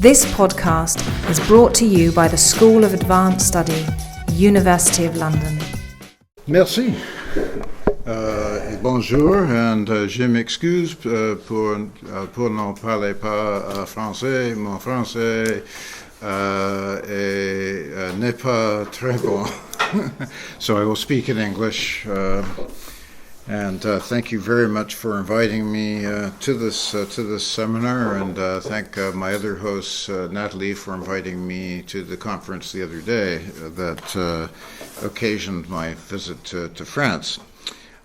This podcast is brought to you by the School of Advanced Study, University of London. Merci. Bonjour, and je m'excuse pour ne parler pas français. Mon français n'est pas très bon. So I will speak in English. And thank you very much for inviting me to this seminar, and thank my other hosts, Natalie, for inviting me to the conference the other day that occasioned my visit to France.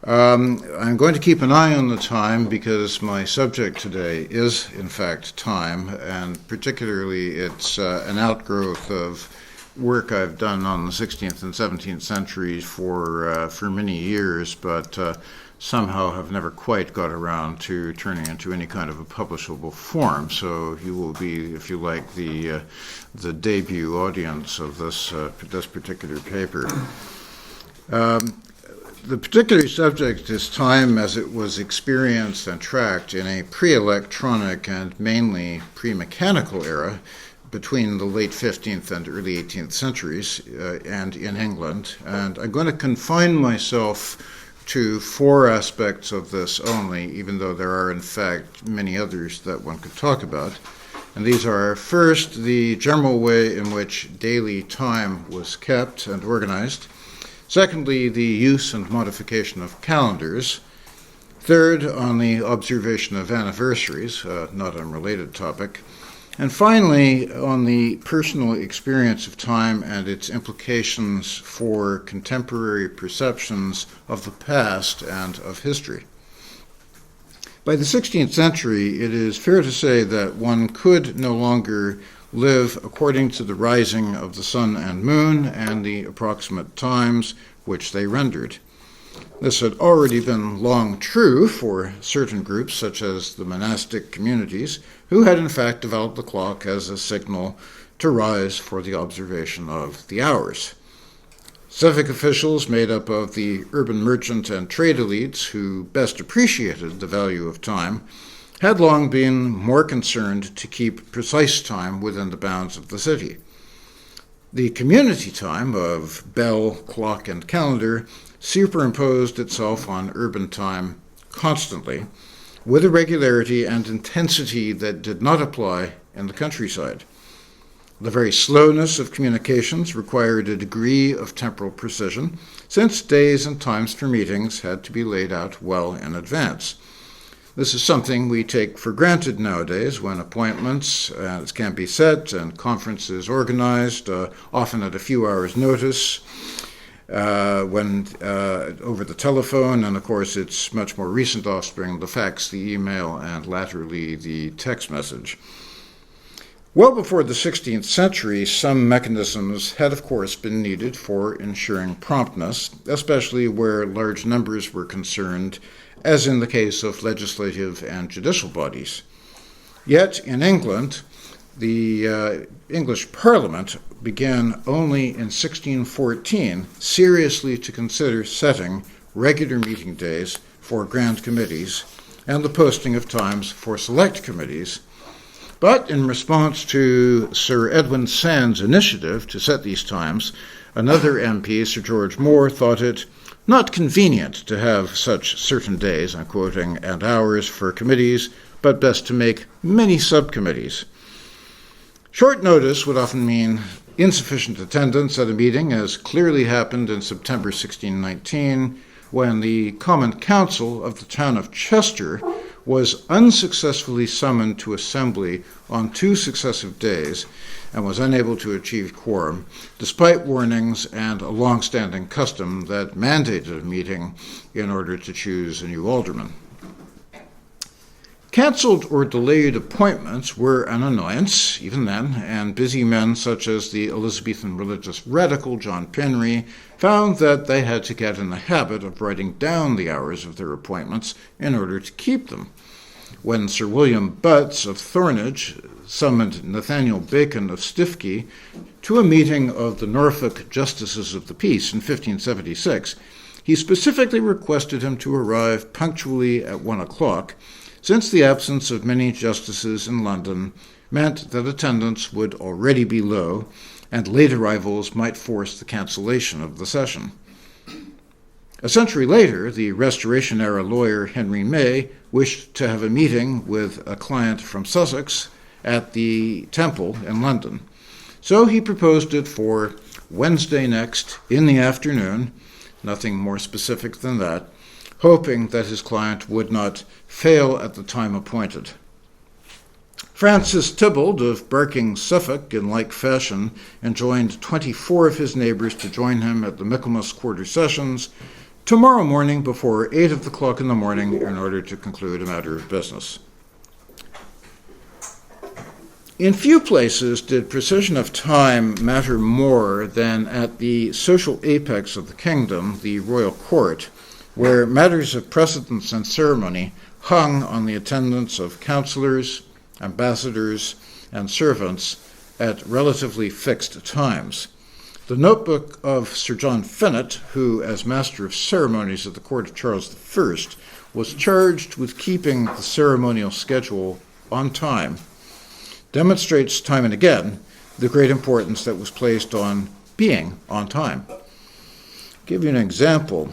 I'm going to keep an eye on the time because my subject today is, in fact, time, and particularly it's an outgrowth of work I've done on the 16th and 17th centuries for many years, but somehow have never quite got around to turning into any kind of a publishable form. So you will be, if you like, the debut audience of this particular paper. The particular subject is time as it was experienced and tracked in a pre-electronic and mainly pre-mechanical era between the late 15th and early 18th centuries and in England. And I'm going to confine myself to four aspects of this only, even though there are in fact many others that one could talk about. And these are, first, the general way in which daily time was kept and organized. Secondly, the use and modification of calendars. Third, on the observation of anniversaries, not unrelated topic. And finally, on the personal experience of time and its implications for contemporary perceptions of the past and of history. By the 16th century, it is fair to say that one could no longer live according to the rising of the sun and moon and the approximate times which they rendered. This had already been long true for certain groups, such as the monastic communities, who had in fact developed the clock as a signal to rise for the observation of the hours. Civic officials made up of the urban merchant and trade elites who best appreciated the value of time had long been more concerned to keep precise time within the bounds of the city. The community time of bell, clock, and calendar superimposed itself on urban time constantly, with a regularity and intensity that did not apply in the countryside. The very slowness of communications required a degree of temporal precision, since days and times for meetings had to be laid out well in advance. This is something we take for granted nowadays when appointments can be set and conferences organized, often at a few hours' notice, when over the telephone, and of course its much more recent offspring, the fax, the email, and latterly the text message. Well before the 16th century, some mechanisms had of course been needed for ensuring promptness, especially where large numbers were concerned, as in the case of legislative and judicial bodies. Yet in England, the English Parliament began only in 1614 seriously to consider setting regular meeting days for grand committees and the posting of times for select committees. But in response to Sir Edwin Sand's initiative to set these times, another MP, Sir George Moore, thought it not convenient to have such certain days, I'm quoting, and hours for committees, but best to make many subcommittees. Short notice would often mean insufficient attendance at a meeting, as clearly happened in September 1619, when the Common Council of the town of Chester was unsuccessfully summoned to assembly on 2 successive days and was unable to achieve quorum, despite warnings and a long-standing custom that mandated a meeting in order to choose a new alderman. Cancelled or delayed appointments were an annoyance, even then, and busy men such as the Elizabethan religious radical John Penry found that they had to get in the habit of writing down the hours of their appointments in order to keep them. When Sir William Butts of Thornage summoned Nathaniel Bacon of Stiffkey to a meeting of the Norfolk Justices of the Peace in 1576, he specifically requested him to arrive punctually at 1 o'clock, since the absence of many justices in London meant that attendance would already be low, and late arrivals might force the cancellation of the session. A century later, the Restoration-era lawyer Henry May wished to have a meeting with a client from Sussex at the Temple in London. So he proposed it for Wednesday next in the afternoon, nothing more specific than that, hoping that his client would not fail at the time appointed. Francis Tybalt of Barking, Suffolk, in like fashion, enjoined 24 of his neighbors to join him at the Michaelmas Quarter Sessions tomorrow morning before 8 o'clock in the morning in order to conclude a matter of business. In few places did precision of time matter more than at the social apex of the kingdom, the royal court, where matters of precedence and ceremony hung on the attendance of councillors, ambassadors, and servants at relatively fixed times. The notebook of Sir John Fennet, who, as Master of Ceremonies at the court of Charles I, was charged with keeping the ceremonial schedule on time, demonstrates time and again the great importance that was placed on being on time. I'll give you an example.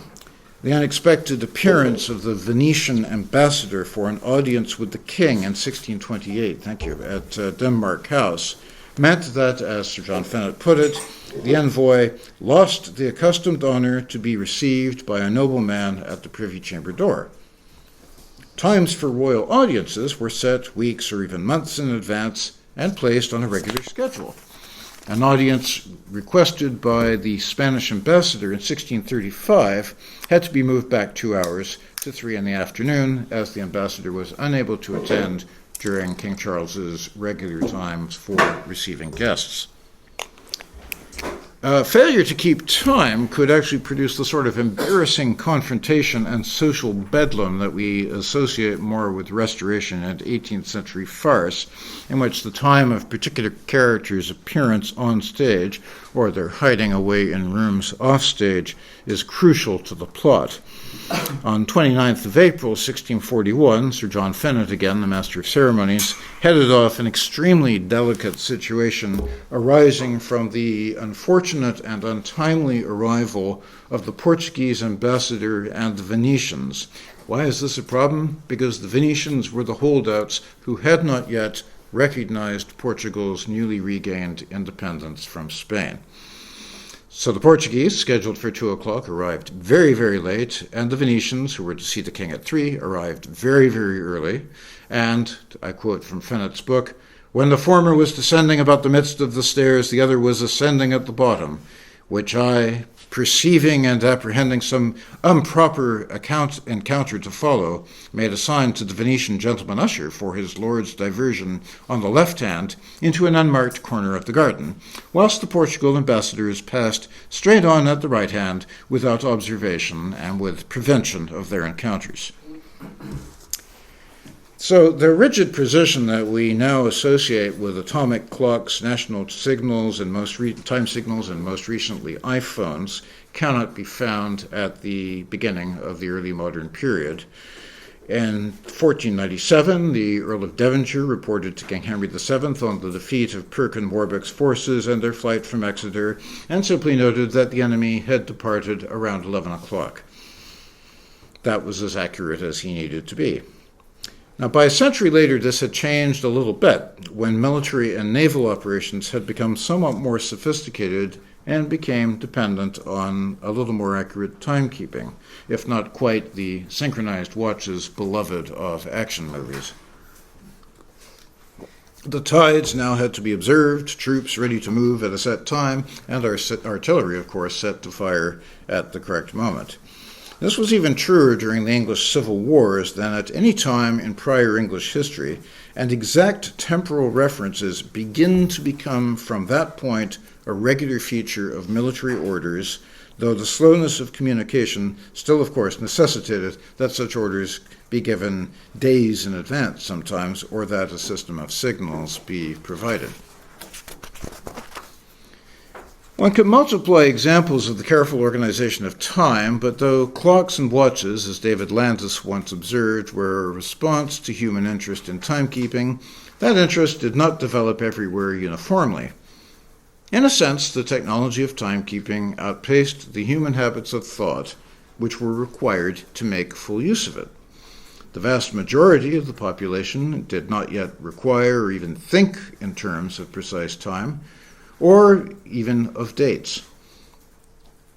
The unexpected appearance of the Venetian ambassador for an audience with the king in 1628, at Denmark House, meant that, as Sir John Fennet put it, the envoy lost the accustomed honor to be received by a nobleman at the privy chamber door. Times for royal audiences were set weeks or even months in advance and placed on a regular schedule. An audience requested by the Spanish ambassador in 1635 had to be moved back 2 hours to 3 in the afternoon, as the ambassador was unable to attend during King Charles's regular times for receiving guests. Failure to keep time could actually produce the sort of embarrassing confrontation and social bedlam that we associate more with Restoration and 18th century farce, in which the time of particular characters' appearance on stage or their hiding away in rooms off stage is crucial to the plot. On 29th of April, 1641, Sir John Fennet, again the Master of Ceremonies, headed off an extremely delicate situation arising from the unfortunate and untimely arrival of the Portuguese ambassador and the Venetians. Why is this a problem? Because the Venetians were the holdouts who had not yet recognized Portugal's newly regained independence from Spain. So the Portuguese, scheduled for 2 o'clock, arrived very, very late, and the Venetians, who were to see the king at 3, arrived very, very early. And, I quote from Fennet's book, "When the former was descending about the midst of the stairs, the other was ascending at the bottom, which I, perceiving and apprehending some improper encounter to follow, made a sign to the Venetian gentleman usher for his lord's diversion on the left hand into an unmarked corner of the garden, whilst the Portugal ambassadors passed straight on at the right hand without observation and with prevention of their encounters." So the rigid precision that we now associate with atomic clocks, national signals, and time signals, and most recently iPhones, cannot be found at the beginning of the early modern period. In 1497, the Earl of Devonshire reported to King Henry VII on the defeat of Perkin Warbeck's forces and their flight from Exeter, and simply noted that the enemy had departed around 11 o'clock. That was as accurate as he needed to be. Now, by a century later, this had changed a little bit when military and naval operations had become somewhat more sophisticated and became dependent on a little more accurate timekeeping, if not quite the synchronized watches beloved of action movies. The tides now had to be observed, troops ready to move at a set time, and our artillery, of course, set to fire at the correct moment. This was even truer during the English Civil Wars than at any time in prior English history, and exact temporal references begin to become, from that point, a regular feature of military orders, though the slowness of communication still, of course, necessitated that such orders be given days in advance sometimes, or that a system of signals be provided. One could multiply examples of the careful organization of time, but though clocks and watches, as David Landis once observed, were a response to human interest in timekeeping, that interest did not develop everywhere uniformly. In a sense, the technology of timekeeping outpaced the human habits of thought, which were required to make full use of it. The vast majority of the population did not yet require or even think in terms of precise time, or even of dates.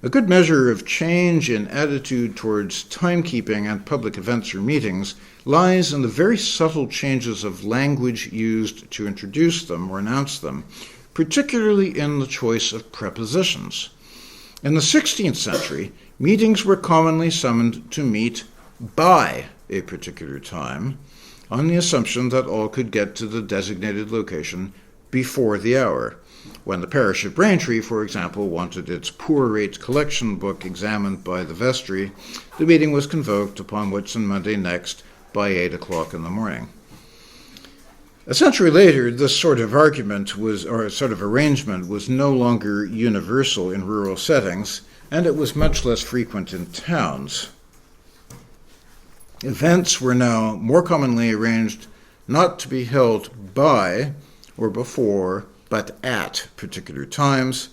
A good measure of change in attitude towards timekeeping and public events or meetings lies in the very subtle changes of language used to introduce them or announce them, particularly in the choice of prepositions. In the 16th century, meetings were commonly summoned to meet by a particular time, on the assumption that all could get to the designated location before the hour. When the parish of Braintree, for example, wanted its poor rate collection book examined by the vestry, the meeting was convoked upon Whitsun Monday next by 8 o'clock in the morning. A century later, this sort of arrangement was no longer universal in rural settings, and it was much less frequent in towns. Events were now more commonly arranged not to be held by or before, but at particular times,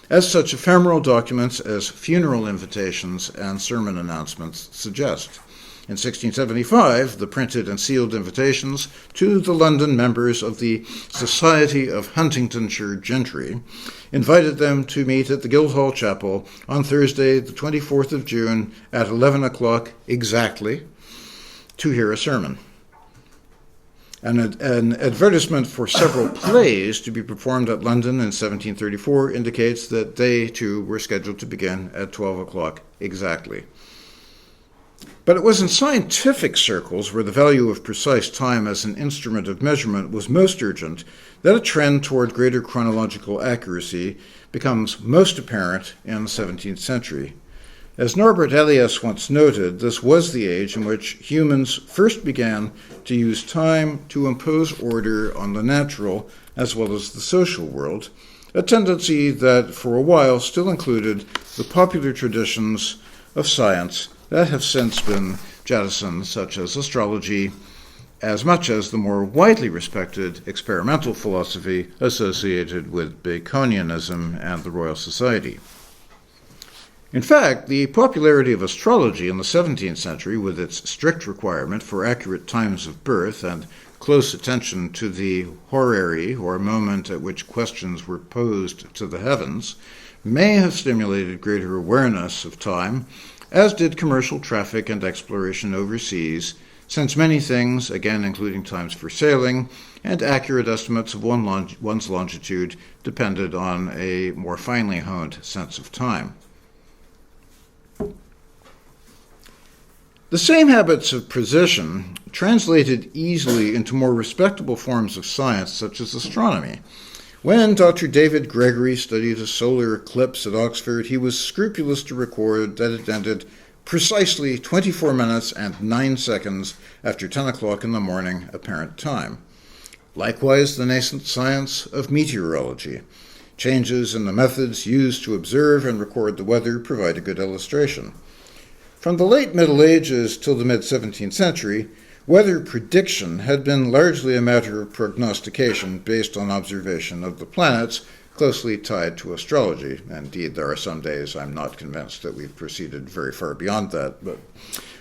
as such ephemeral documents as funeral invitations and sermon announcements suggest. In 1675, the printed and sealed invitations to the London members of the Society of Huntingdonshire Gentry invited them to meet at the Guildhall Chapel on Thursday, the 24th of June at 11 o'clock exactly to hear a sermon. An advertisement for several plays to be performed at London in 1734 indicates that they, too, were scheduled to begin at 12 o'clock exactly. But it was in scientific circles, where the value of precise time as an instrument of measurement was most urgent, that a trend toward greater chronological accuracy becomes most apparent in the 17th century. As Norbert Elias once noted, this was the age in which humans first began to use time to impose order on the natural as well as the social world, a tendency that for a while still included the popular traditions of science that have since been jettisoned, such as astrology, as much as the more widely respected experimental philosophy associated with Baconianism and the Royal Society. In fact, the popularity of astrology in the 17th century, with its strict requirement for accurate times of birth and close attention to the horary, or moment at which questions were posed to the heavens, may have stimulated greater awareness of time, as did commercial traffic and exploration overseas, since many things, again including times for sailing, and accurate estimates of one's longitude depended on a more finely honed sense of time. The same habits of precision translated easily into more respectable forms of science, such as astronomy. When Dr. David Gregory studied a solar eclipse at Oxford, he was scrupulous to record that it ended precisely 24 minutes and 9 seconds after 10 o'clock in the morning apparent time. Likewise, the nascent science of meteorology. Changes in the methods used to observe and record the weather provide a good illustration. From the late Middle Ages till the mid-17th century, weather prediction had been largely a matter of prognostication based on observation of the planets, closely tied to astrology. Indeed, there are some days I'm not convinced that we've proceeded very far beyond that. But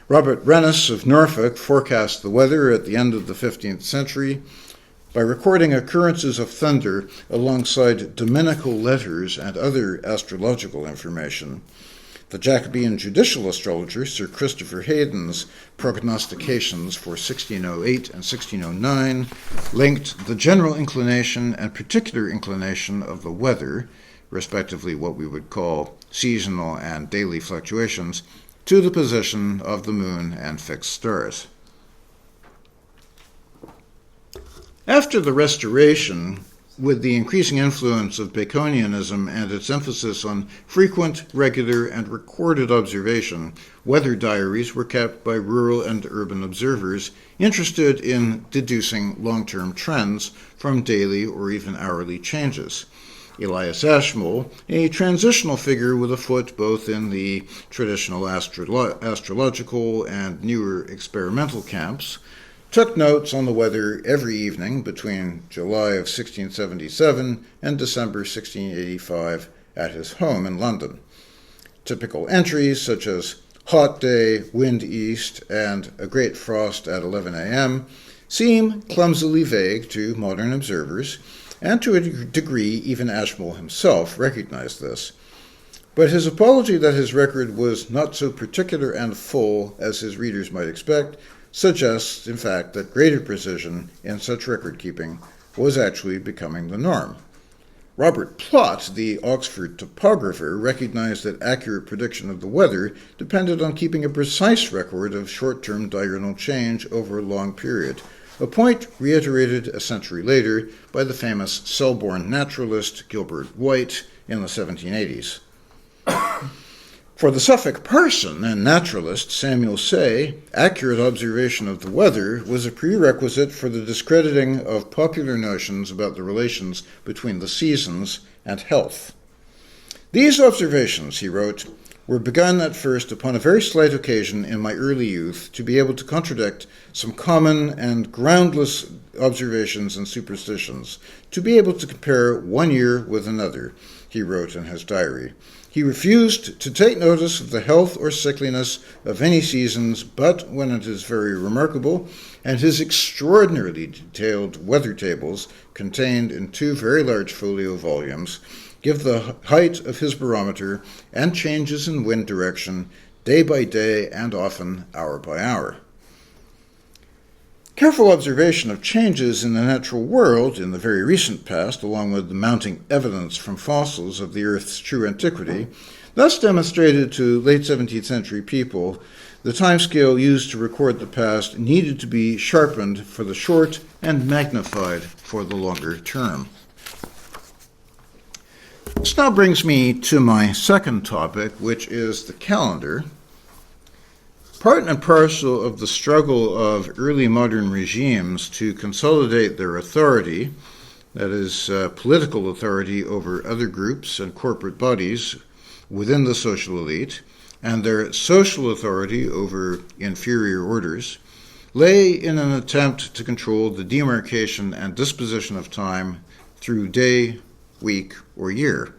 Robert Rennes of Norfolk forecast the weather at the end of the 15th century by recording occurrences of thunder alongside dominical letters and other astrological information. The Jacobean judicial astrologer, Sir Christopher Hayden's prognostications for 1608 and 1609 linked the general inclination and particular inclination of the weather, respectively what we would call seasonal and daily fluctuations, to the position of the moon and fixed stars. After the Restoration, with the increasing influence of Baconianism and its emphasis on frequent, regular, and recorded observation, weather diaries were kept by rural and urban observers interested in deducing long-term trends from daily or even hourly changes. Elias Ashmole, a transitional figure with a foot both in the traditional astrological and newer experimental camps, took notes on the weather every evening between July of 1677 and December 1685 at his home in London. Typical entries such as hot day, wind east, and a great frost at 11 a.m. seem clumsily vague to modern observers, and to a degree even Ashmole himself recognized this. But his apology that his record was not so particular and full as his readers might expect suggests, in fact, that greater precision in such record-keeping was actually becoming the norm. Robert Plot, the Oxford topographer, recognized that accurate prediction of the weather depended on keeping a precise record of short-term diurnal change over a long period, a point reiterated a century later by the famous Selborne naturalist Gilbert White in the 1780s. For the Suffolk parson and naturalist Samuel Say, accurate observation of the weather was a prerequisite for the discrediting of popular notions about the relations between the seasons and health. These observations, he wrote, were begun at first upon a very slight occasion in my early youth to be able to contradict some common and groundless observations and superstitions, to be able to compare one year with another, he wrote in his diary. He refused to take notice of the health or sickliness of any seasons but when it is very remarkable, and his extraordinarily detailed weather tables, contained in 2 very large folio volumes, give the height of his barometer and changes in wind direction day by day and often hour by hour. Careful observation of changes in the natural world in the very recent past, along with the mounting evidence from fossils of the Earth's true antiquity, thus demonstrated to late 17th century people the timescale used to record the past needed to be sharpened for the short and magnified for the longer term. This now brings me to my second topic, which is the calendar. Part and parcel of the struggle of early modern regimes to consolidate their authority, that is, political authority over other groups and corporate bodies within the social elite, and their social authority over inferior orders, lay in an attempt to control the demarcation and disposition of time through day, week, or year.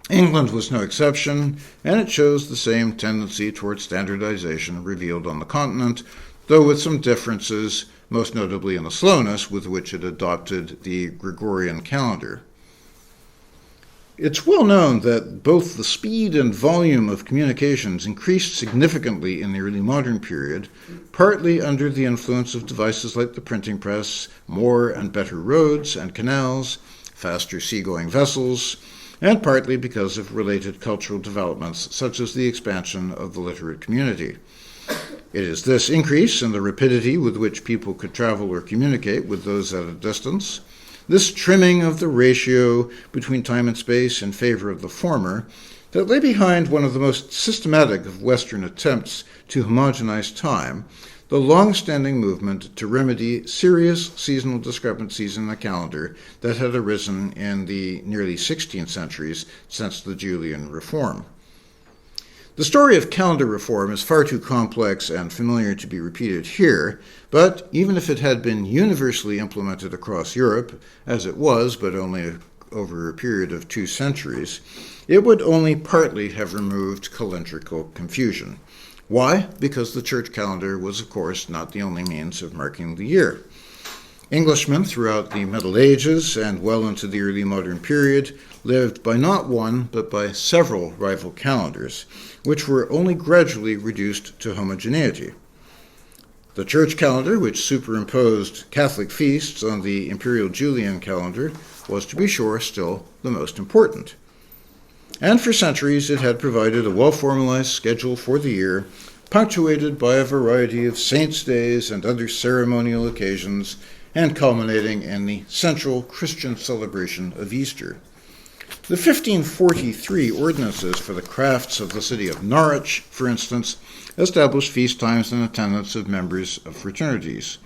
England was no exception, and it shows the same tendency toward standardization revealed on the continent, though with some differences, most notably in the slowness with which it adopted the Gregorian calendar. It's well known that both the speed and volume of communications increased significantly in the early modern period, partly under the influence of devices like the printing press, more and better roads and canals, faster seagoing vessels, and partly because of related cultural developments such as the expansion of the literate community. It is this increase in the rapidity with which people could travel or communicate with those at a distance, this trimming of the ratio between time and space in favor of the former, that lay behind one of the most systematic of Western attempts to homogenize time, the long-standing movement to remedy serious seasonal discrepancies in the calendar that had arisen in the nearly 16th centuries since the Julian Reform. The story of calendar reform is far too complex and familiar to be repeated here, but even if it had been universally implemented across Europe, as it was, but only over a period of 2 centuries, it would only partly have removed calendrical confusion. Why? Because the church calendar was, of course, not the only means of marking the year. Englishmen throughout the Middle Ages and well into the early modern period lived by not one, but by several rival calendars, which were only gradually reduced to homogeneity. The church calendar, which superimposed Catholic feasts on the imperial Julian calendar, was, to be sure, still the most important. And for centuries it had provided a well-formalized schedule for the year, punctuated by a variety of saints' days and other ceremonial occasions, and culminating in the central Christian celebration of Easter. The 1543 ordinances for the crafts of the city of Norwich, for instance, established feast times and attendance of members of fraternities.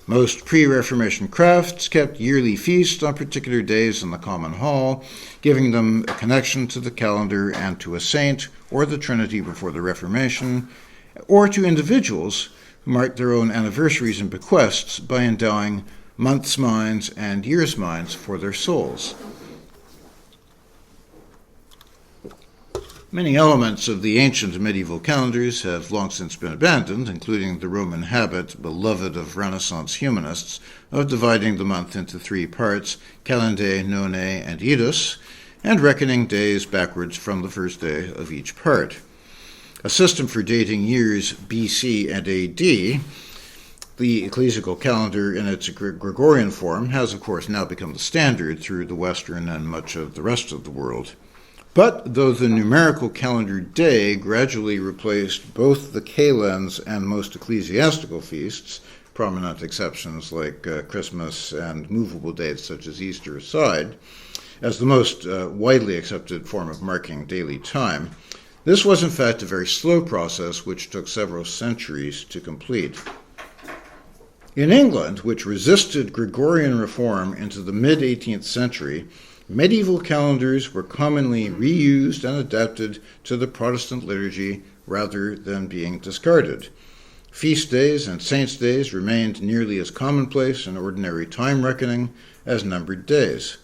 Most pre-Reformation crafts kept yearly feasts on particular days in the common hall, giving them a connection to the calendar and to a saint or the Trinity before the Reformation, or to individuals who marked their own anniversaries and bequests by endowing months' minds and years' minds for their souls. Many elements of the ancient medieval calendars have long since been abandoned, including the Roman habit, beloved of Renaissance humanists, of dividing the month into three parts, calendae, nonae, and idus, and reckoning days backwards from the first day of each part. A system for dating years BC and AD, the ecclesiastical calendar in its Gregorian form, has of course now become the standard through the Western and much of the rest of the world. But though the numerical calendar day gradually replaced both the kalends and most ecclesiastical feasts, prominent exceptions like Christmas and movable dates such as Easter aside, as the most widely accepted form of marking daily time, this was in fact a very slow process which took several centuries to complete. In England, which resisted Gregorian reform into the mid-18th century, medieval calendars were commonly reused and adapted to the Protestant liturgy rather than being discarded. Feast days and saints' days remained nearly as commonplace in ordinary time reckoning as numbered days.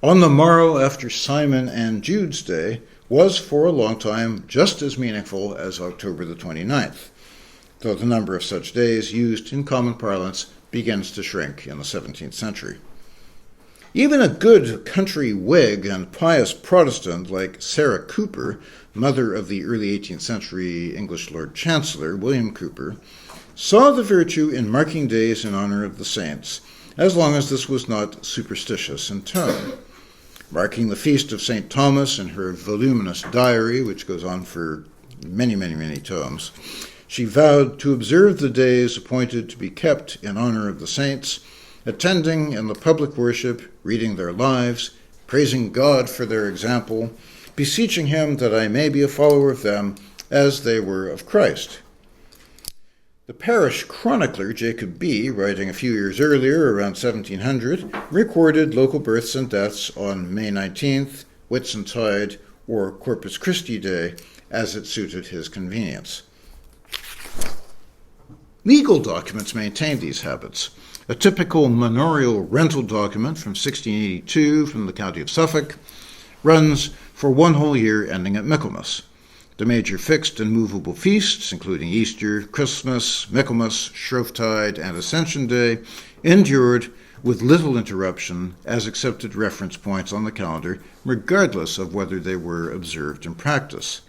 On the morrow after Simon and Jude's Day was for a long time just as meaningful as October the 29th, though the number of such days used in common parlance begins to shrink in the 17th century. Even a good country Whig and pious Protestant like Sarah Cooper, mother of the early 18th century English Lord Chancellor William Cooper, saw the virtue in marking days in honor of the saints, as long as this was not superstitious in tone. Marking the feast of St. Thomas in her voluminous diary, which goes on for many tomes, she vowed to observe the days appointed to be kept in honor of the saints, attending in the public worship, reading their lives, praising God for their example, beseeching him that I may be a follower of them as they were of Christ. The parish chronicler Jacob B., writing a few years earlier, around 1700, recorded local births and deaths on May 19th, Whitsuntide, or Corpus Christi Day, as it suited his convenience. Legal documents maintained these habits. A typical manorial rental document from 1682 from the county of Suffolk runs for one whole year ending at Michaelmas. The major fixed and movable feasts, including Easter, Christmas, Michaelmas, Shrovetide, and Ascension Day, endured with little interruption as accepted reference points on the calendar, regardless of whether they were observed in practice.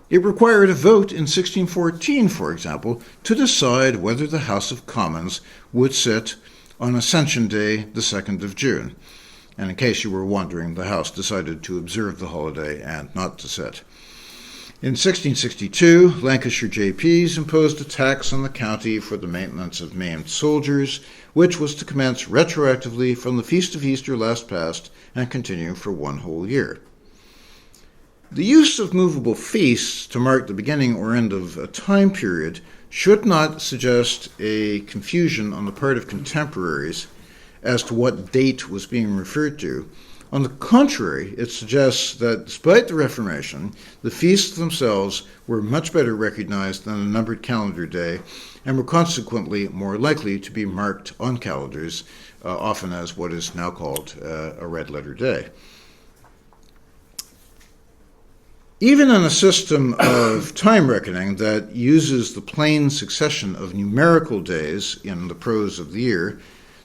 It required a vote in 1614, for example, to decide whether the House of Commons would sit on Ascension Day, the 2nd of June. And in case you were wondering, the House decided to observe the holiday and not to sit. In 1662, Lancashire JPs imposed a tax on the county for the maintenance of maimed soldiers, which was to commence retroactively from the Feast of Easter last past and continue for one whole year. The use of movable feasts to mark the beginning or end of a time period should not suggest a confusion on the part of contemporaries as to what date was being referred to. On the contrary, it suggests that despite the Reformation, the feasts themselves were much better recognized than a numbered calendar day and were consequently more likely to be marked on calendars, often as what is now called a red-letter day. Even in a system of time reckoning that uses the plain succession of numerical days in the prose of the year,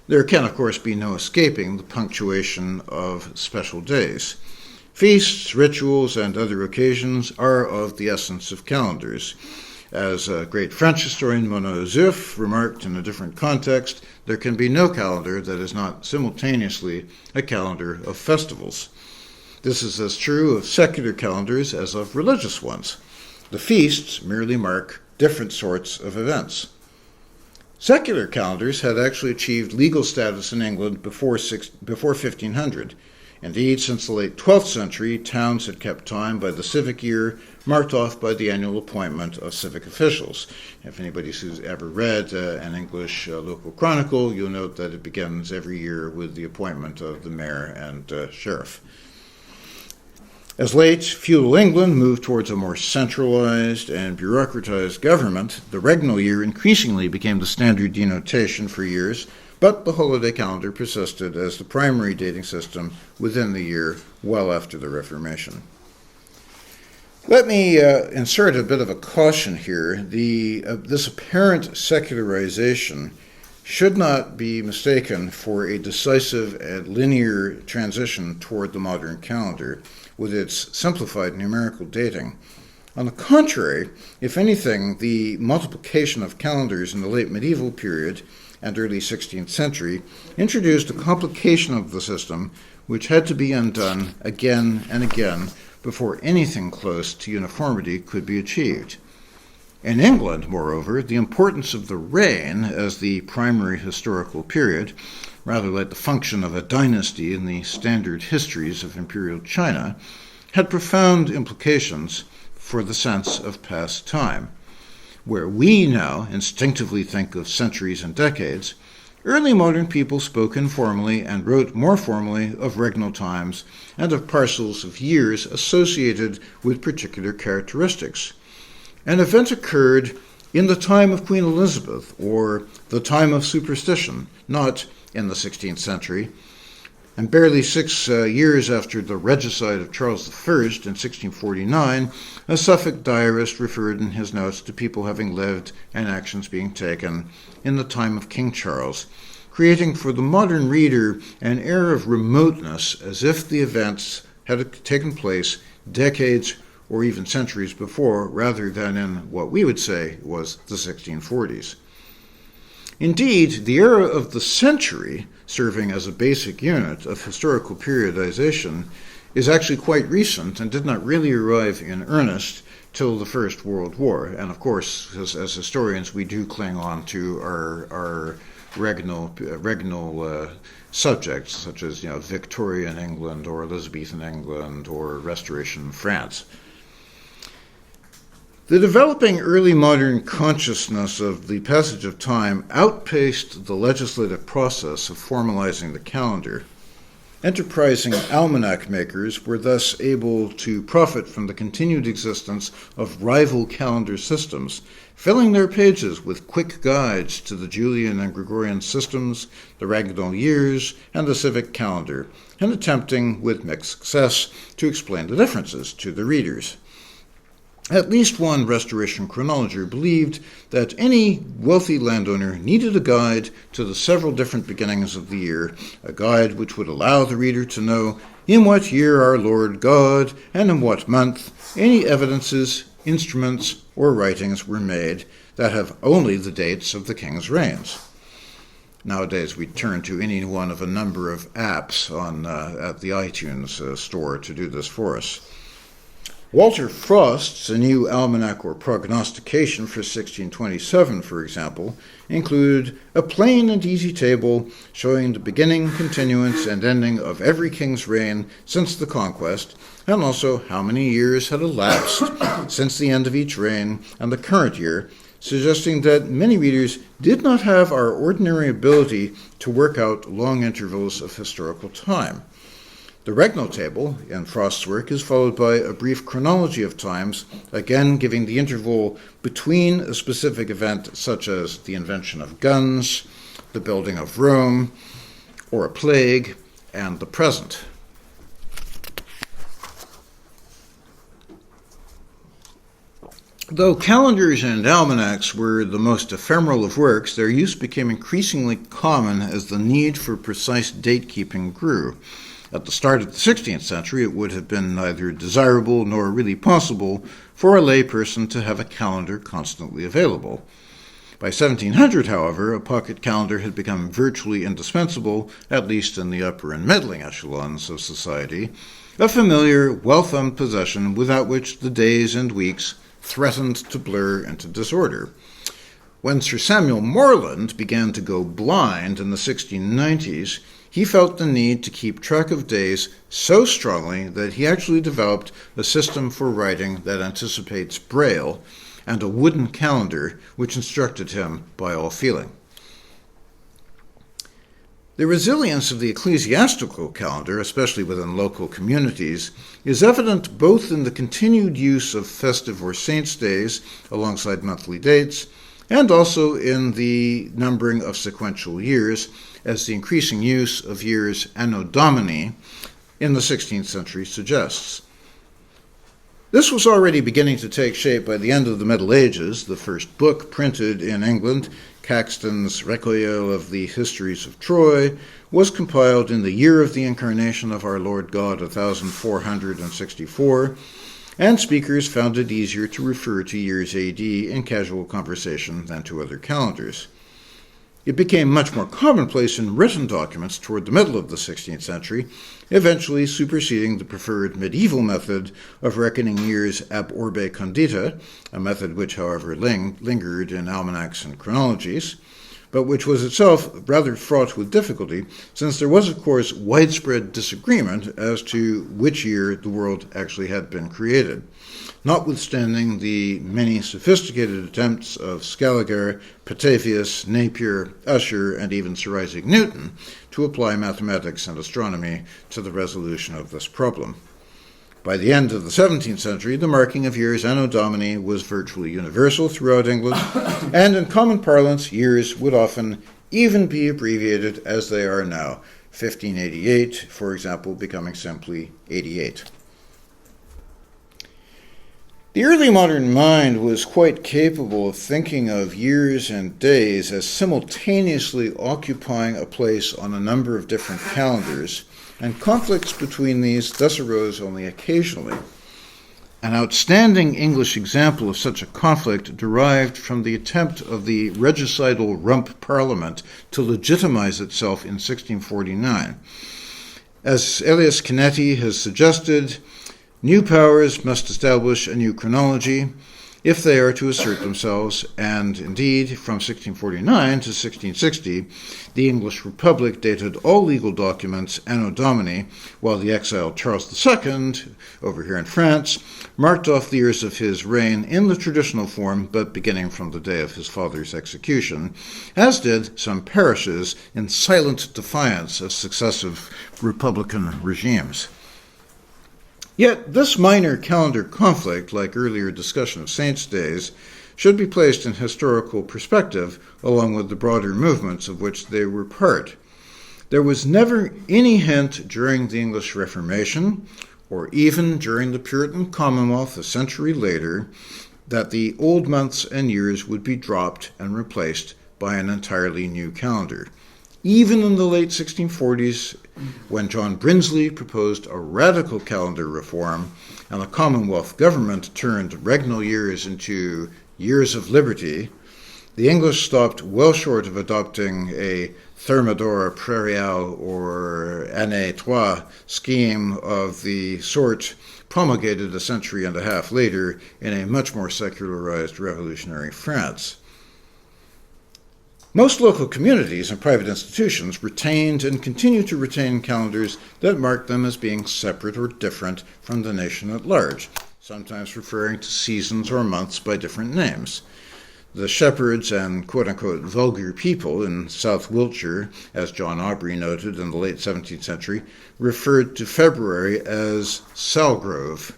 there can, of course, be no escaping the punctuation of special days. Feasts, rituals, and other occasions are of the essence of calendars. As great French historian Mona Ozouf remarked in a different context, there can be no calendar that is not simultaneously a calendar of festivals. This is as true of secular calendars as of religious ones. The feasts merely mark different sorts of events. Secular calendars had actually achieved legal status in England before 1500. Indeed, since the late 12th century, towns had kept time by the civic year, marked off by the annual appointment of civic officials. If anybody who's ever read an English local chronicle, you'll note that it begins every year with the appointment of the mayor and sheriff. As late feudal England moved towards a more centralized and bureaucratized government, the regnal year increasingly became the standard denotation for years, but the holiday calendar persisted as the primary dating system within the year well after the Reformation. Let me insert a bit of a caution here. This apparent secularization should not be mistaken for a decisive and linear transition toward the modern calendar with its simplified numerical dating. On the contrary, if anything, the multiplication of calendars in the late medieval period and early 16th century introduced a complication of the system which had to be undone again and again before anything close to uniformity could be achieved. In England, moreover, the importance of the reign as the primary historical period, rather like the function of a dynasty in the standard histories of imperial China, had profound implications for the sense of past time. Where we now instinctively think of centuries and decades, early modern people spoke informally and wrote more formally of regnal times and of parcels of years associated with particular characteristics. An event occurred in the time of Queen Elizabeth, or the time of superstition, not in the 16th century, and barely 6 years after the regicide of Charles I in 1649, a Suffolk diarist referred in his notes to people having lived and actions being taken in the time of King Charles, creating for the modern reader an air of remoteness as if the events had taken place decades or even centuries before, rather than in what we would say was the 1640s. Indeed, the era of the century, serving as a basic unit of historical periodization, is actually quite recent and did not really arrive in earnest till the First World War. And of course, as historians, we do cling on to our regnal subjects, such as Victorian England or Elizabethan England or Restoration France. The developing early modern consciousness of the passage of time outpaced the legislative process of formalizing the calendar. Enterprising almanac makers were thus able to profit from the continued existence of rival calendar systems, filling their pages with quick guides to the Julian and Gregorian systems, the regnal years, and the civic calendar, and attempting, with mixed success, to explain the differences to the readers. At least one Restoration chronologer believed that any wealthy landowner needed a guide to the several different beginnings of the year, a guide which would allow the reader to know in what year our Lord God and in what month any evidences, instruments, or writings were made that have only the dates of the king's reigns. Nowadays, we turn to any one of a number of apps at the iTunes store to do this for us. Walter Frost's A New Almanac or Prognostication for 1627, for example, included a plain and easy table showing the beginning, continuance, and ending of every king's reign since the conquest, and also how many years had elapsed since the end of each reign and the current year, suggesting that many readers did not have our ordinary ability to work out long intervals of historical time. The regnal table in Frost's work is followed by a brief chronology of times, again giving the interval between a specific event such as the invention of guns, the building of Rome, or a plague, and the present. Though calendars and almanacs were the most ephemeral of works, their use became increasingly common as the need for precise date-keeping grew. At the start of the 16th century, it would have been neither desirable nor really possible for a layperson to have a calendar constantly available. By 1700, however, a pocket calendar had become virtually indispensable, at least in the upper and middling echelons of society, a familiar, well-thumbed possession without which the days and weeks threatened to blur into disorder. When Sir Samuel Morland began to go blind in the 1690s, he felt the need to keep track of days so strongly that he actually developed a system for writing that anticipates Braille and a wooden calendar which instructed him by all feeling. The resilience of the ecclesiastical calendar, especially within local communities, is evident both in the continued use of festive or saints' days alongside monthly dates, and also in the numbering of sequential years, as the increasing use of years Anno Domini in the 16th century suggests. This was already beginning to take shape by the end of the Middle Ages. The first book printed in England, Caxton's Recueil of the Histories of Troy, was compiled in the year of the incarnation of our Lord God, 1464, and speakers found it easier to refer to years AD in casual conversation than to other calendars. It became much more commonplace in written documents toward the middle of the 16th century, eventually superseding the preferred medieval method of reckoning years ab orbe condita, a method which, however, lingered in almanacs and chronologies, but which was itself rather fraught with difficulty, since there was, of course, widespread disagreement as to which year the world actually had been created, notwithstanding the many sophisticated attempts of Scaliger, Petavius, Napier, Ussher, and even Sir Isaac Newton to apply mathematics and astronomy to the resolution of this problem. By the end of the 17th century, the marking of years Anno Domini was virtually universal throughout England, and in common parlance, years would often even be abbreviated as they are now, 1588, for example, becoming simply 88. The early modern mind was quite capable of thinking of years and days as simultaneously occupying a place on a number of different calendars, and conflicts between these thus arose only occasionally. An outstanding English example of such a conflict derived from the attempt of the regicidal Rump Parliament to legitimize itself in 1649. As Elias Canetti has suggested, new powers must establish a new chronology if they are to assert themselves, and indeed, from 1649 to 1660, the English Republic dated all legal documents Anno Domini, while the exiled Charles II, over here in France, marked off the years of his reign in the traditional form, but beginning from the day of his father's execution, as did some parishes in silent defiance of successive Republican regimes. Yet this minor calendar conflict, like earlier discussion of saints' days, should be placed in historical perspective along with the broader movements of which they were part. There was never any hint during the English Reformation, or even during the Puritan Commonwealth a century later, that the old months and years would be dropped and replaced by an entirely new calendar. Even in the late 1640s, when John Brinsley proposed a radical calendar reform and the Commonwealth government turned regnal years into years of liberty, the English stopped well short of adopting a Thermidor Prairial or Année Trois scheme of the sort promulgated a century and a half later in a much more secularized revolutionary France. Most local communities and private institutions retained and continue to retain calendars that mark them as being separate or different from the nation at large, sometimes referring to seasons or months by different names. The shepherds and quote-unquote vulgar people in South Wiltshire, as John Aubrey noted in the late 17th century, referred to February as Salgrove,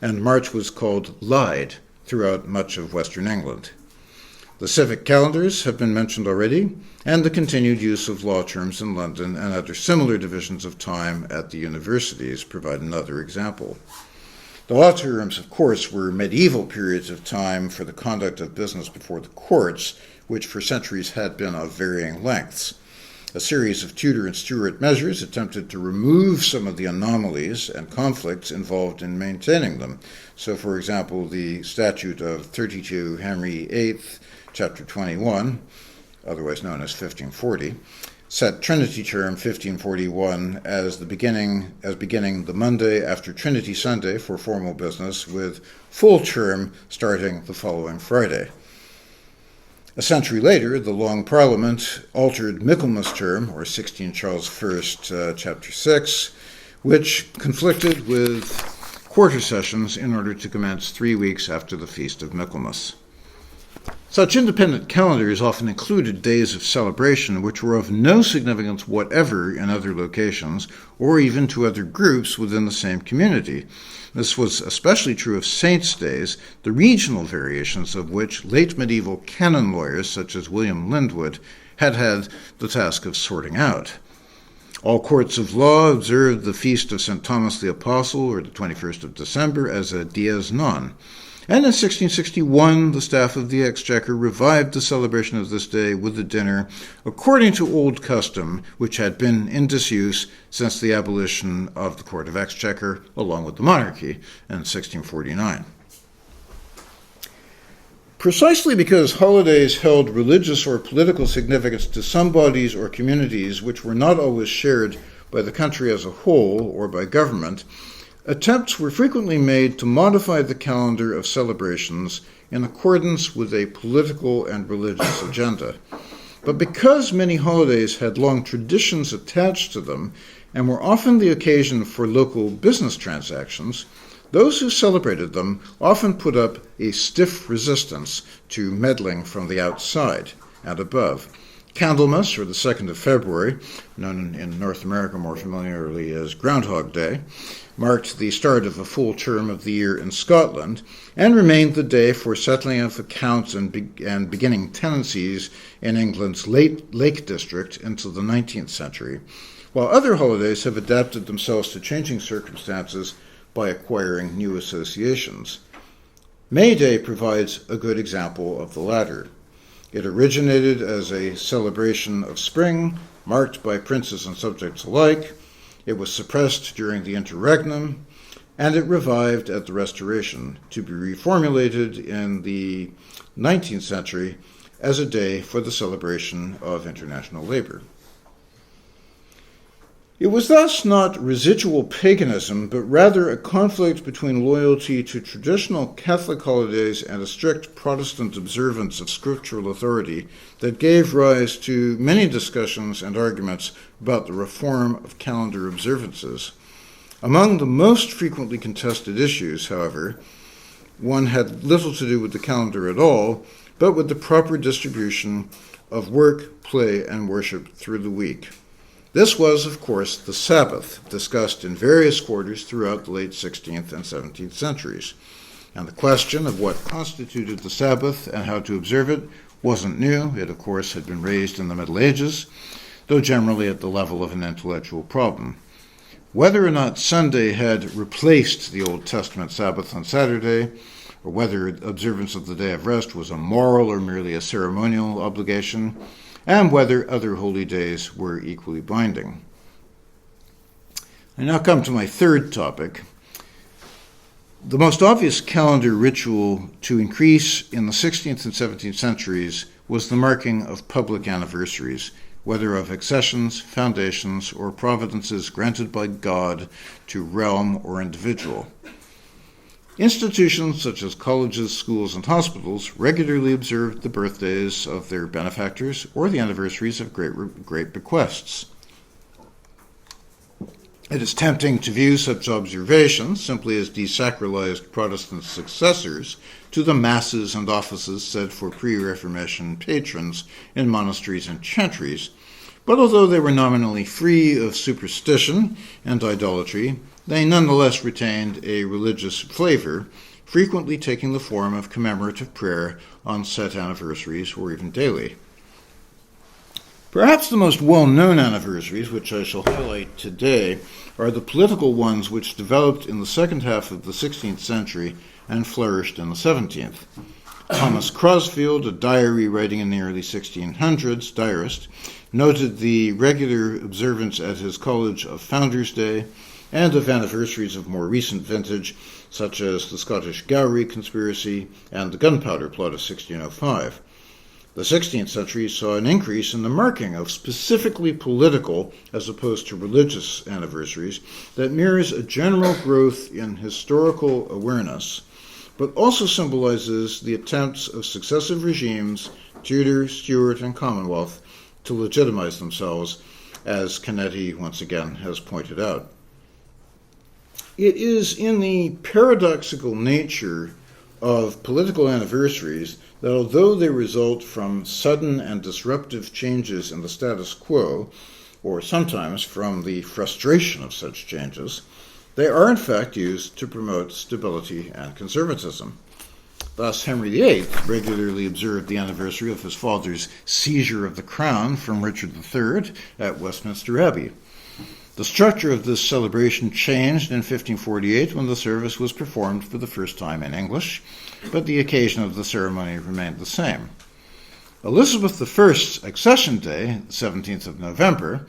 and March was called Lyde throughout much of Western England. The civic calendars have been mentioned already, and the continued use of law terms in London and other similar divisions of time at the universities provide another example. The law terms, of course, were medieval periods of time for the conduct of business before the courts, which for centuries had been of varying lengths. A series of Tudor and Stuart measures attempted to remove some of the anomalies and conflicts involved in maintaining them. So, for example, the Statute of 32 Henry VIII, Chapter 21, otherwise known as 1540, set Trinity Term 1541 as beginning the Monday after Trinity Sunday for formal business, with full term starting the following Friday. A century later, the Long Parliament altered Michaelmas term, or 16 Charles I, Chapter 6, which conflicted with quarter sessions in order to commence 3 weeks after the feast of Michaelmas. Such independent calendars often included days of celebration which were of no significance whatever in other locations or even to other groups within the same community. This was especially true of saints' days, the regional variations of which late medieval canon lawyers such as William Lindwood had the task of sorting out. All courts of law observed the feast of St. Thomas the Apostle, or the 21st of December, as a dies non. And in 1661, the staff of the Exchequer revived the celebration of this day with a dinner according to old custom, which had been in disuse since the abolition of the Court of Exchequer, along with the monarchy, in 1649. Precisely because holidays held religious or political significance to some bodies or communities which were not always shared by the country as a whole or by government, attempts were frequently made to modify the calendar of celebrations in accordance with a political and religious agenda. But because many holidays had long traditions attached to them and were often the occasion for local business transactions, those who celebrated them often put up a stiff resistance to meddling from the outside and above. Candlemas, or the 2nd of February, known in North America more familiarly as Groundhog Day, marked the start of a full term of the year in Scotland and remained the day for settling of accounts and beginning tenancies in England's Lake District into the 19th century, while other holidays have adapted themselves to changing circumstances by acquiring new associations. May Day provides a good example of the latter. It originated as a celebration of spring, marked by princes and subjects alike. It was suppressed during the interregnum, and it revived at the Restoration, to be reformulated in the 19th century as a day for the celebration of international labor. It was thus not residual paganism, but rather a conflict between loyalty to traditional Catholic holidays and a strict Protestant observance of scriptural authority that gave rise to many discussions and arguments about the reform of calendar observances. Among the most frequently contested issues, however, one had little to do with the calendar at all, but with the proper distribution of work, play, and worship through the week. This was, of course, the Sabbath, discussed in various quarters throughout the late 16th and 17th centuries. And the question of what constituted the Sabbath and how to observe it wasn't new. It, of course, had been raised in the Middle Ages, though generally at the level of an intellectual problem. Whether or not Sunday had replaced the Old Testament Sabbath on Saturday, or whether observance of the day of rest was a moral or merely a ceremonial obligation, and whether other holy days were equally binding. I now come to my third topic. The most obvious calendar ritual to increase in the 16th and 17th centuries was the marking of public anniversaries, whether of accessions, foundations, or providences granted by God to realm or individual. Institutions such as colleges, schools, and hospitals regularly observed the birthdays of their benefactors or the anniversaries of great bequests. It is tempting to view such observations simply as desacralized Protestant successors to the masses and offices set for pre-Reformation patrons in monasteries and chantries, but although they were nominally free of superstition and idolatry, they nonetheless retained a religious flavor, frequently taking the form of commemorative prayer on set anniversaries or even daily. Perhaps the most well-known anniversaries, which I shall highlight today, are the political ones which developed in the second half of the 16th century and flourished in the 17th. Thomas Crosfield, a diary writing in the early 1600s, diarist, noted the regular observance at his college of Founders' Day and of anniversaries of more recent vintage, such as the Scottish Gowrie conspiracy and the Gunpowder Plot of 1605. The 16th century saw an increase in the marking of specifically political as opposed to religious anniversaries that mirrors a general growth in historical awareness, but also symbolizes the attempts of successive regimes Tudor, Stuart, and Commonwealth to legitimize themselves, as Canetti once again has pointed out. It is in the paradoxical nature of political anniversaries that although they result from sudden and disruptive changes in the status quo, or sometimes from the frustration of such changes, they are in fact used to promote stability and conservatism. Thus, Henry VIII regularly observed the anniversary of his father's seizure of the crown from Richard III at Westminster Abbey. The structure of this celebration changed in 1548 when the service was performed for the first time in English, but the occasion of the ceremony remained the same. Elizabeth I's accession day, 17th of November,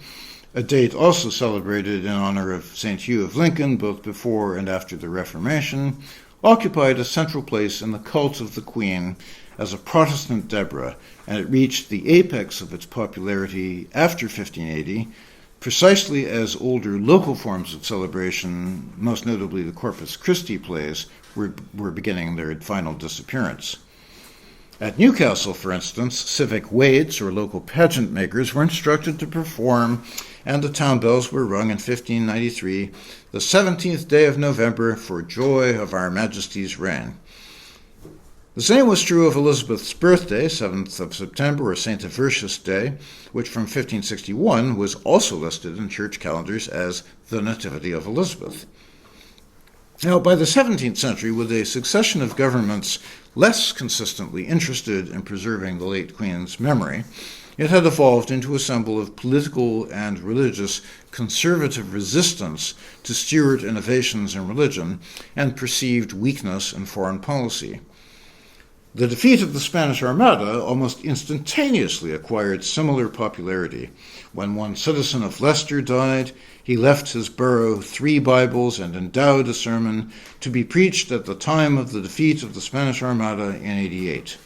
a date also celebrated in honor of St. Hugh of Lincoln both before and after the Reformation, occupied a central place in the cult of the Queen as a Protestant Deborah, and it reached the apex of its popularity after 1580, precisely as older local forms of celebration, most notably the Corpus Christi plays, were beginning their final disappearance. At Newcastle, for instance, civic waits, or local pageant makers, were instructed to perform, and the town bells were rung in 1593, the 17th day of November, for joy of our Majesty's reign. The same was true of Elizabeth's birthday, 7th of September, or St. Aversius Day, which from 1561 was also listed in church calendars as the Nativity of Elizabeth. Now, by the 17th century, with a succession of governments less consistently interested in preserving the late Queen's memory, it had evolved into a symbol of political and religious conservative resistance to Stuart innovations in religion and perceived weakness in foreign policy. The defeat of the Spanish Armada almost instantaneously acquired similar popularity. When one citizen of Leicester died, he left his borough 3 Bibles and endowed a sermon to be preached at the time of the defeat of the Spanish Armada in 88.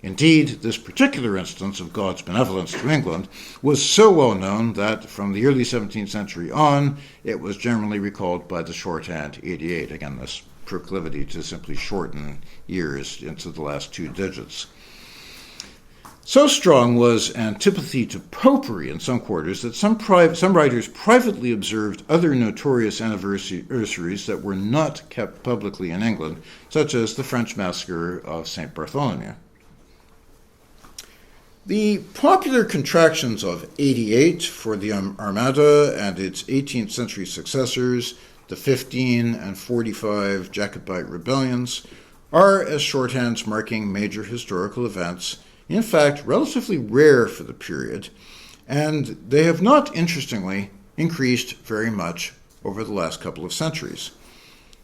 Indeed, this particular instance of God's benevolence to England was so well known that from the early 17th century on, it was generally recalled by the shorthand 88. Again, this proclivity to simply shorten years into the last 2 digits. So strong was antipathy to popery in some quarters that some writers privately observed other notorious anniversaries that were not kept publicly in England, such as the French massacre of St. Bartholomew. The popular contractions of 88 for the Armada and its 18th century successors, the 15 and 45 Jacobite rebellions, are, as shorthands marking major historical events, in fact relatively rare for the period, and they have not, interestingly, increased very much over the last couple of centuries.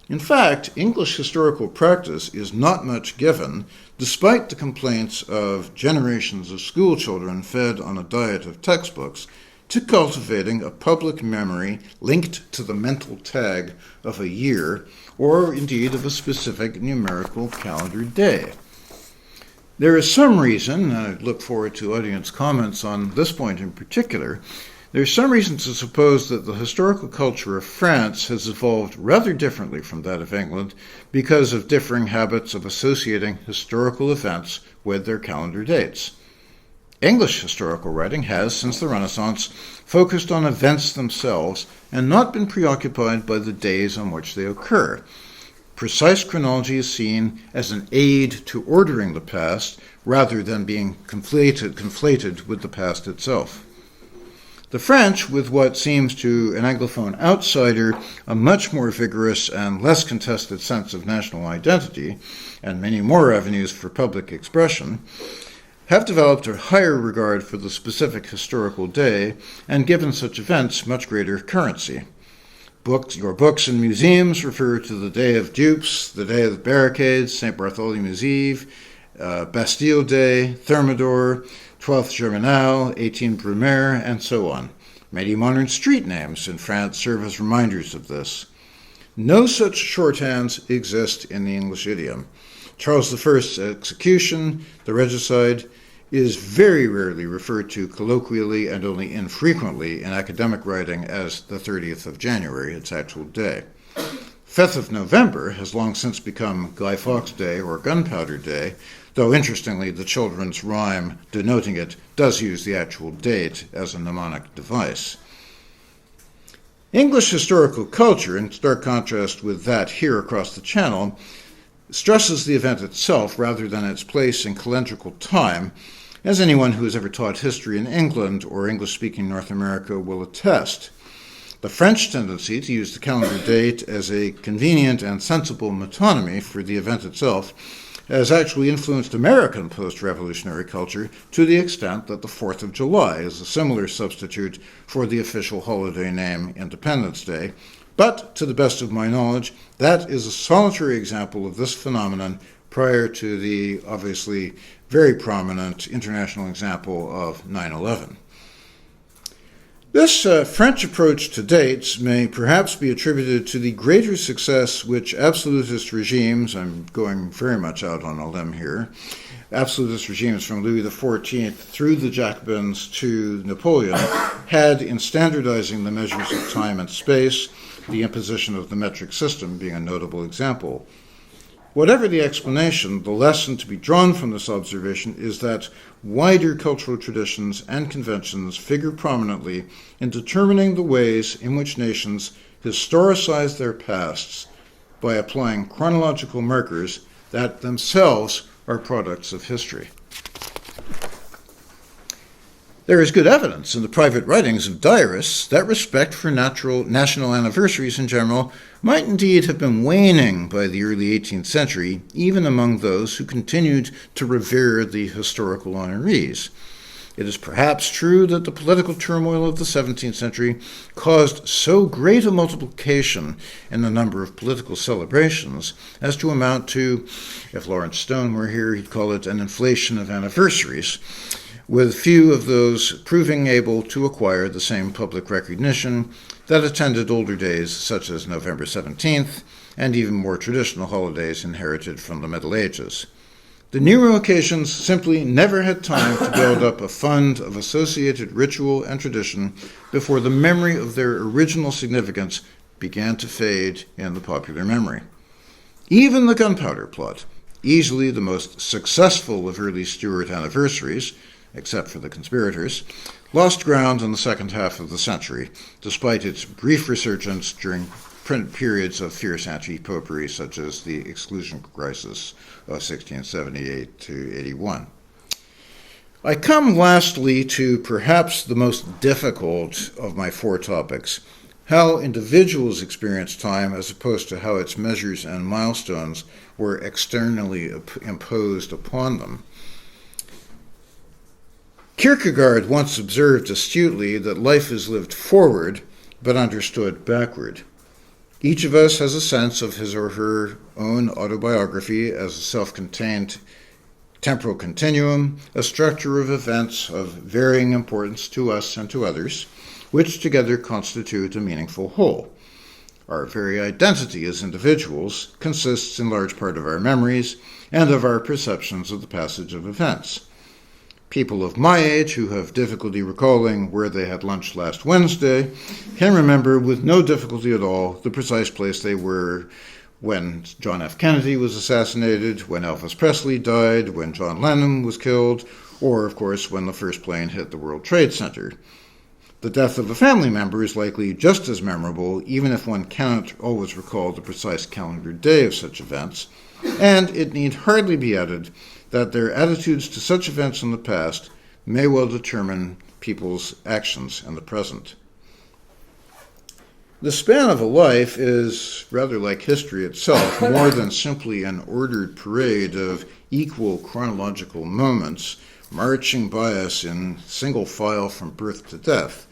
In fact, English historical practice is not much given, despite the complaints of generations of school children fed on a diet of textbooks, to cultivating a public memory linked to the mental tag of a year, or indeed of a specific numerical calendar day. There is some reason, and I look forward to audience comments on this point in particular, there's some reason to suppose that the historical culture of France has evolved rather differently from that of England because of differing habits of associating historical events with their calendar dates. English historical writing has, since the Renaissance, focused on events themselves and not been preoccupied by the days on which they occur. Precise chronology is seen as an aid to ordering the past rather than being conflated with the past itself. The French, with what seems to an Anglophone outsider a much more vigorous and less contested sense of national identity, and many more avenues for public expression, have developed a higher regard for the specific historical day and given such events much greater currency. Your books and museums refer to the Day of Dupes, the Day of the Barricades, St. Bartholomew's Eve, Bastille Day, Thermidor, 12th Germinal, 18 Brumaire, and so on. Many modern street names in France serve as reminders of this. No such shorthands exist in the English idiom. Charles I's execution, the regicide, is very rarely referred to colloquially and only infrequently in academic writing as the 30th of January, its actual day. 5th of November has long since become Guy Fawkes Day or Gunpowder Day, though interestingly the children's rhyme denoting it does use the actual date as a mnemonic device. English historical culture, in stark contrast with that here across the Channel, stresses the event itself rather than its place in calendrical time, as anyone who has ever taught history in England or English-speaking North America will attest. The French tendency to use the calendar date as a convenient and sensible metonymy for the event itself has actually influenced American post-revolutionary culture to the extent that the 4th of July is a similar substitute for the official holiday name Independence Day. But, to the best of my knowledge, that is a solitary example of this phenomenon prior to the obviously very prominent international example of 9/11. This French approach to dates may perhaps be attributed to the greater success which absolutist regimes, I'm going very much out on a limb here, absolutist regimes from Louis XIV through the Jacobins to Napoleon had in standardizing the measures of time and space, the imposition of the metric system being a notable example. Whatever the explanation, the lesson to be drawn from this observation is that wider cultural traditions and conventions figure prominently in determining the ways in which nations historicize their pasts by applying chronological markers that themselves are products of history. There is good evidence in the private writings of diarists that respect for national anniversaries in general might indeed have been waning by the early 18th century, even among those who continued to revere the historical honorees. It is perhaps true that the political turmoil of the 17th century caused so great a multiplication in the number of political celebrations as to amount to, if Lawrence Stone were here, he'd call it an inflation of anniversaries, with few of those proving able to acquire the same public recognition that attended older days such as November 17th and even more traditional holidays inherited from the Middle Ages. The Nero occasions simply never had time to build up a fund of associated ritual and tradition before the memory of their original significance began to fade in the popular memory. Even the Gunpowder Plot, easily the most successful of early Stuart anniversaries, except for the conspirators, lost ground in the second half of the century, despite its brief resurgence during periods of fierce anti-popery such as the exclusion crisis of 1678 to 81. I come lastly to perhaps the most difficult of my four topics, how individuals experience time as opposed to how its measures and milestones were externally imposed upon them. Kierkegaard once observed astutely that life is lived forward, but understood backward. Each of us has a sense of his or her own autobiography as a self-contained temporal continuum, a structure of events of varying importance to us and to others, which together constitute a meaningful whole. Our very identity as individuals consists in large part of our memories and of our perceptions of the passage of events. People of my age who have difficulty recalling where they had lunch last Wednesday can remember with no difficulty at all the precise place they were when John F. Kennedy was assassinated, when Elvis Presley died, when John Lennon was killed, or, of course, when the first plane hit the World Trade Center. The death of a family member is likely just as memorable, even if one cannot always recall the precise calendar day of such events, and it need hardly be added that their attitudes to such events in the past may well determine people's actions in the present. The span of a life is, rather like history itself, more than simply an ordered parade of equal chronological moments marching by us in single file from birth to death.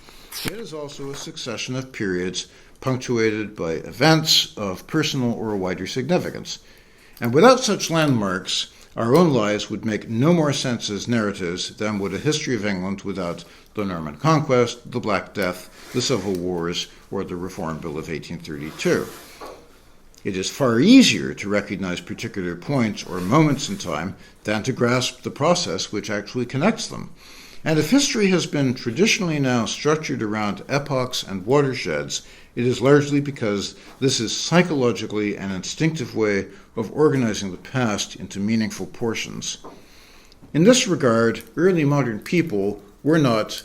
It is also a succession of periods punctuated by events of personal or wider significance. And without such landmarks, our own lives would make no more sense as narratives than would a history of England without the Norman Conquest, the Black Death, the Civil Wars, or the Reform Bill of 1832. It is far easier to recognize particular points or moments in time than to grasp the process which actually connects them. And if history has been traditionally now structured around epochs and watersheds, it is largely because this is psychologically an instinctive way of organizing the past into meaningful portions. In this regard, early modern people were not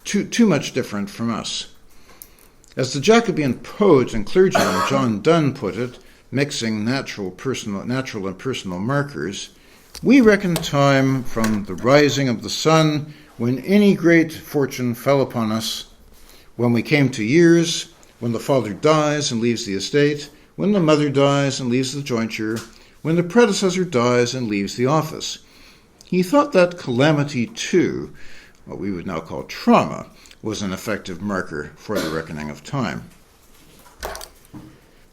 too much different from us. As the Jacobean poet and clergyman John Donne put it, mixing natural and personal markers, we reckon time from the rising of the sun, when any great fortune fell upon us, when we came to years, when the father dies and leaves the estate, when the mother dies and leaves the jointure, when the predecessor dies and leaves the office. He thought that calamity too, what we would now call trauma, was an effective marker for the reckoning of time.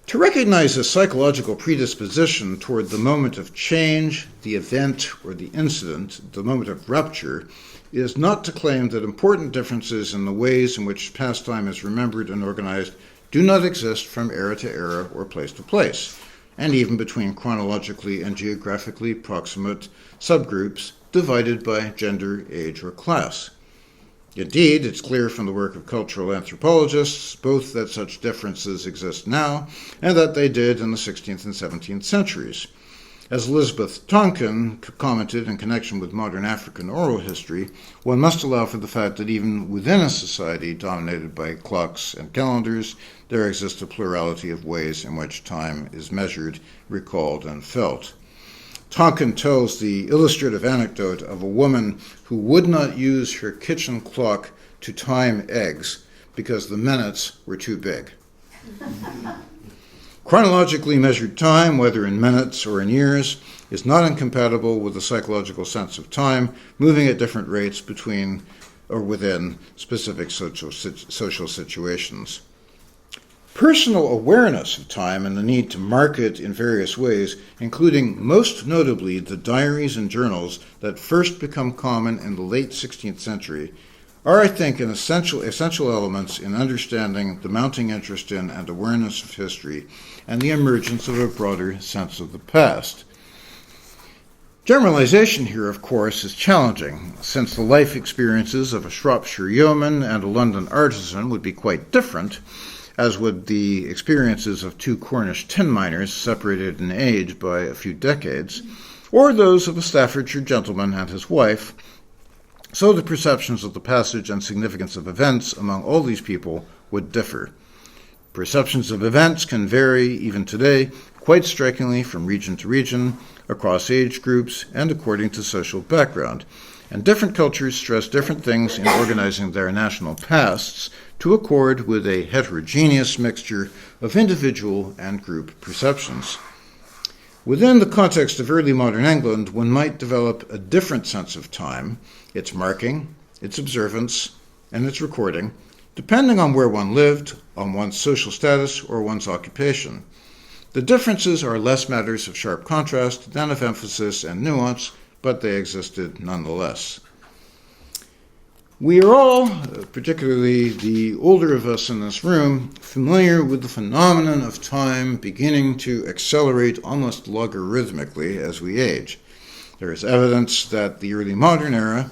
To recognize a psychological predisposition toward the moment of change, the event, or the incident, the moment of rupture, is not to claim that important differences in the ways in which past time is remembered and organized do not exist from era to era or place to place, and even between chronologically and geographically proximate subgroups divided by gender, age, or class. Indeed, it's clear from the work of cultural anthropologists both that such differences exist now and that they did in the 16th and 17th centuries. As Elizabeth Tonkin commented in connection with modern African oral history, one must allow for the fact that even within a society dominated by clocks and calendars, there exists a plurality of ways in which time is measured, recalled, and felt. Tonkin tells the illustrative anecdote of a woman who would not use her kitchen clock to time eggs because the minutes were too big. Chronologically measured time, whether in minutes or in years, is not incompatible with the psychological sense of time, moving at different rates between or within specific social situations. Personal awareness of time and the need to mark it in various ways, including most notably the diaries and journals that first become common in the late 16th century, are, I think, essential elements in understanding the mounting interest in and awareness of history and the emergence of a broader sense of the past. Generalization here, of course, is challenging, since the life experiences of a Shropshire yeoman and a London artisan would be quite different, as would the experiences of two Cornish tin miners separated in age by a few decades, or those of a Staffordshire gentleman and his wife. So the perceptions of the passage and significance of events among all these people would differ. Perceptions of events can vary, even today, quite strikingly from region to region, across age groups, and according to social background. And different cultures stress different things in organizing their national pasts to accord with a heterogeneous mixture of individual and group perceptions. Within the context of early modern England, one might develop a different sense of time, its marking, its observance, and its recording, depending on where one lived, on one's social status, or one's occupation. The differences are less matters of sharp contrast than of emphasis and nuance, but they existed nonetheless. We are all, particularly the older of us in this room, familiar with the phenomenon of time beginning to accelerate almost logarithmically as we age. There is evidence that in the early modern era,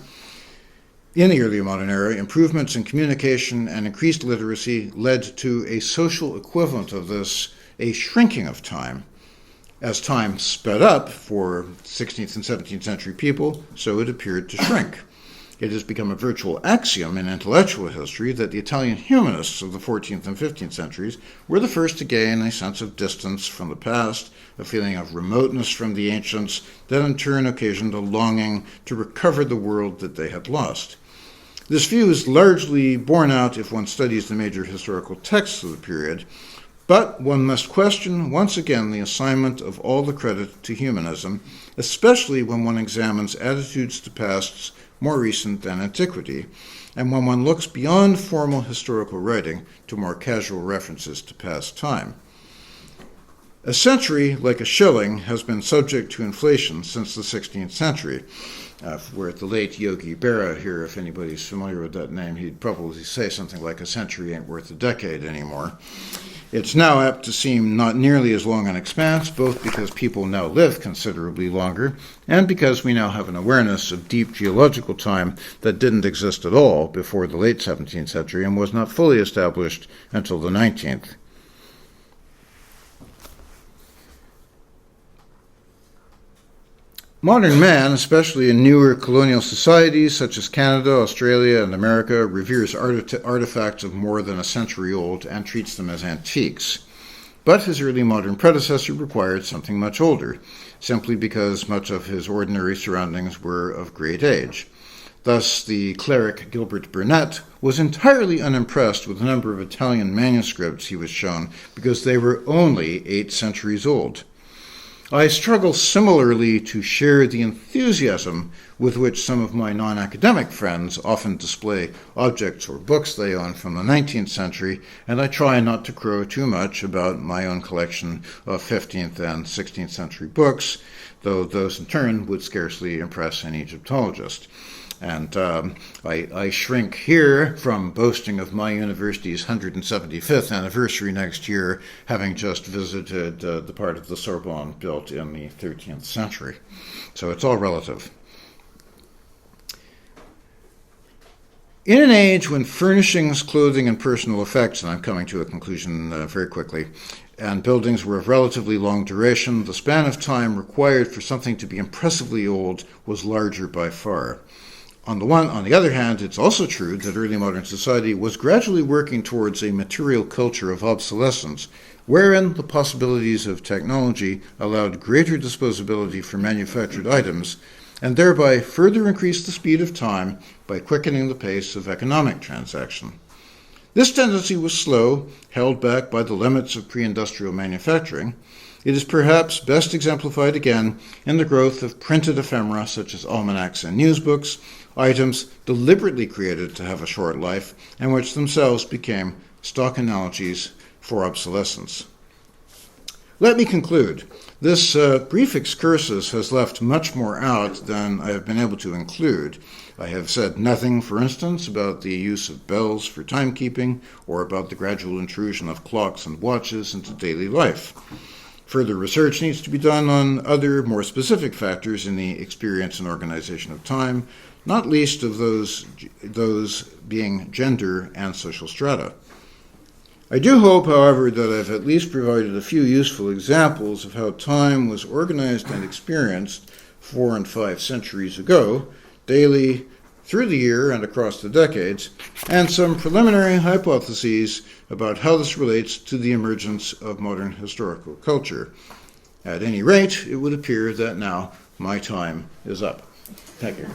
improvements in communication and increased literacy led to a social equivalent of this, a shrinking of time. As time sped up for 16th and 17th century people, so it appeared to shrink. It has become a virtual axiom in intellectual history that the Italian humanists of the 14th and 15th centuries were the first to gain a sense of distance from the past, a feeling of remoteness from the ancients, that in turn occasioned a longing to recover the world that they had lost. This view is largely borne out if one studies the major historical texts of the period, but one must question once again the assignment of all the credit to humanism, especially when one examines attitudes to pasts more recent than antiquity, and when one looks beyond formal historical writing to more casual references to past time. A century, like a shilling, has been subject to inflation since the 16th century. We're at the late Yogi Berra here. If anybody's familiar with that name, he'd probably say something like a century ain't worth a decade anymore. It's now apt to seem not nearly as long an expanse, both because people now live considerably longer and because we now have an awareness of deep geological time that didn't exist at all before the late 17th century and was not fully established until the 19th. Modern man, especially in newer colonial societies such as Canada, Australia, and America, reveres artifacts of more than a century old and treats them as antiques. But his early modern predecessor required something much older, simply because much of his ordinary surroundings were of great age. Thus, the cleric Gilbert Burnet was entirely unimpressed with the number of Italian manuscripts he was shown because they were only 8 centuries old. I struggle similarly to share the enthusiasm with which some of my non-academic friends often display objects or books they own from the 19th century, and I try not to crow too much about my own collection of 15th and 16th century books, though those in turn would scarcely impress an Egyptologist. And I shrink here from boasting of my university's 175th anniversary next year, having just visited the part of the Sorbonne built in the 13th century. So it's all relative. In an age when furnishings, clothing, and personal effects, and I'm coming to a conclusion very quickly, and buildings were of relatively long duration, the span of time required for something to be impressively old was larger by far. On the other hand, it's also true that early modern society was gradually working towards a material culture of obsolescence, wherein the possibilities of technology allowed greater disposability for manufactured items, and thereby further increased the speed of time by quickening the pace of economic transaction. This tendency was slow, held back by the limits of pre-industrial manufacturing. It is perhaps best exemplified again in the growth of printed ephemera such as almanacs and newsbooks, items deliberately created to have a short life and which themselves became stock analogies for obsolescence. Let me conclude. This brief excursus has left much more out than I have been able to include. I have said nothing, for instance, about the use of bells for timekeeping or about the gradual intrusion of clocks and watches into daily life. Further research needs to be done on other, more specific factors in the experience and organization of time, not least of those being gender and social strata. I do hope, however, that I've at least provided a few useful examples of how time was organized and experienced 4 and 5 centuries ago, daily, through the year and across the decades, and some preliminary hypotheses about how this relates to the emergence of modern historical culture. At any rate, it would appear that now my time is up. Thank you.